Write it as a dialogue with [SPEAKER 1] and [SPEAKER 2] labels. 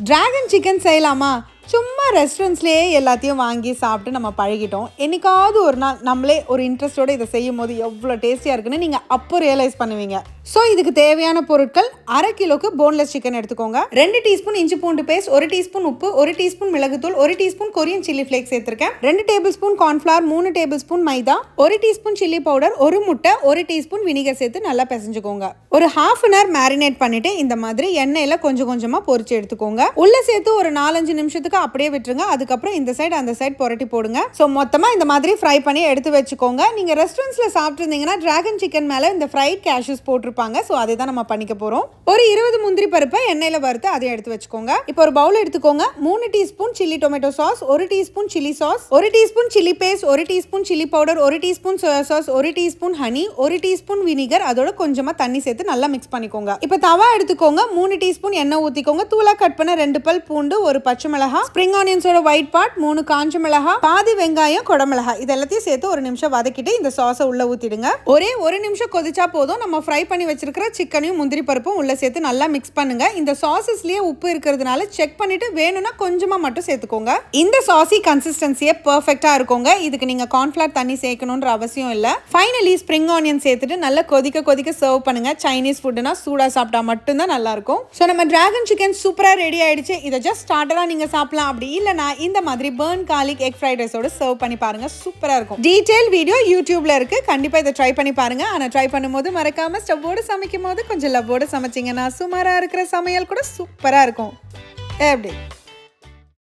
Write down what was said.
[SPEAKER 1] Dragon chicken செய்யலாமா? சும்மா ரெஸ்டாரண்ட்ஸ்லேயே எல்லாத்தையும் வாங்கி சாப்பிட்டு நம்ம பழகிட்டோம். என்னைக்காவது ஒரு நாள் நம்மளே ஒரு இன்ட்ரெஸ்ட்டோடு இதை செய்யும் போது எவ்வளோ டேஸ்டியாக இருக்குன்னு நீங்கள் அப்போ ரியலைஸ் பண்ணுவீங்க. ஸோ இதுக்கு தேவையான பொருட்கள்: அரை கிலோக்கு போன்லெஸ் சிக்கன் எடுத்துக்கோங்க, 2 டீஸ்பூன் இஞ்சி பூண்டு பேஸ்ட், 1 டீஸ்பூன் உப்பு, 1 டீஸ்பூன் மிளகுத்தூள், 1 டீஸ்பூன் கொரியன் சில்லி ஃப்ளேக்ஸ் சேர்த்துருக்கேன், 2 tablespoon cornflour, 3 tablespoon maida, 1 teaspoon chilli powder, 1 முட்டை, 1 டீஸ்பூன் வினிகர் சேர்த்து நல்லா பிசைஞ்சுக்கோங்க. ஒரு ½ அன் ஹவர் மேரினேட் பண்ணிட்டு இந்த மாதிரி எண்ணெயில் கொஞ்சம் கொஞ்சமாக பொரிச்சு எடுத்துக்கோங்க. உள்ள சேர்த்து ஒரு 4-5 நிமிஷத்துக்கு அப்படியே விட்டுருங்க. அதுக்கப்புறம் இந்த சைடு அந்த சைடு புரட்டி போடுங்க. ஸோ மொத்தமாக இந்த மாதிரி ஃப்ரை பண்ணி எடுத்து வச்சுக்கோங்க. நீங்கள் ரெஸ்டாரண்ட்ஸில் சாப்பிட்ருந்தீங்கன்னா டிராகன் சிக்கன் மேலே இந்த ஃப்ரைட் கேஷ்யூஸ் போட்டிருப்பாங்க. ஸோ அதை தான் நம்ம பண்ணிக்க போகிறோம். ஒரு 20 முந்திரி பருப்பை எண்ணெயில் வறுத்து அதை எடுத்து வச்சுக்கோங்க. இப்போ ஒரு பவுல் எடுத்துக்கோங்க. 3 teaspoon chilli tomato sauce, 1 teaspoon chilli sauce, 1 teaspoon chilli paste, 1 teaspoon chilli powder, 1 teaspoon soya sauce, 1 teaspoon honey, 1 teaspoon vinegar, அதோட கொஞ்சமாக தண்ணி சேர்த்து நல்லா மிக்ஸ் பண்ணிக்கோங்க. இப்போ தவா எடுத்துக்கோங்க. 3 டீஸ்பூன் எண்ணெய் ஊற்றிக்கோங்க. தூளா கட் பண்ண 2 பல் பூண்டு, 1 பச்சை மிளகாய், ஸ்ப்ரிங் ஆனியன்ஸோட ஒயிட் பார்ட், 3 காஞ்ச மிளகாய், பாதி வெங்காயம், குடமிளகாய், இது எல்லாத்தையும் சேர்த்து ஒரு நிமிஷம் வதக்கிட்டு இந்த சாஸை உள்ள ஊற்றிடுங்க. ஒரே 1 நிமிஷம் கொதிச்சா போதும். நம்ம ஃப்ரை பண்ணி வச்சிருக்கிற சிக்கனையும் முந்திரி பருப்பும் உள்ள சேர்த்து நல்லா மிக்ஸ் பண்ணுங்க. இந்த சாஸஸ்லயே உப்பு இருக்கிறதுனால செக் பண்ணிட்டு வேணும்னா கொஞ்சமா மட்டும் சேர்த்துக்கோங்க. இந்த சாஸி கன்சிஸ்டன்சியே பெர்ஃபெக்ட்டா இருக்குங்க. இதுக்கு நீங்க கார்ன்ஃப்ளவர் தண்ணி சேர்க்கணும்ன்ற அவசியம் இல்ல. ஃபைனலி ஸ்ப்ரிங் ஆனியன் சேர்த்துட்டு நல்லா கொதிக்க சர்வ் பண்ணுங்க. சைனீஸ் ஃபுட்னா சூடா சாப்பிட்டா மட்டும்தான் நல்லா இருக்கும். ஸோ நம்ம டிராகன் சிக்கன் சூப்பரா ரெடி ஆயிடுச்சு. இதை ஜஸ்ட் ஸ்டார்டரா நீங்க சாப்பிடலாம். அப்படி இல்லைனா இந்த மாதிரி பர்ன் கார்லிக் எக் ஃப்ரைட் ரைஸோட சர்வ் பண்ணி பாருங்க. சூப்பரா இருக்கும். டீடைல் வீடியோ யூடியூப்ல இருக்கு. கண்டிப்பா இதை ட்ரை பண்ணி பாருங்க. ஆனா ட்ரை பண்ணும்போது மறக்காம ஸ்டவ்வோட சமைக்கும் போது கொஞ்சம் லவ்வோட சமைச்சிங்கன்னா சுமாரா இருக்கிற சமையல் கூட சூப்பரா இருக்கும். எப்படி?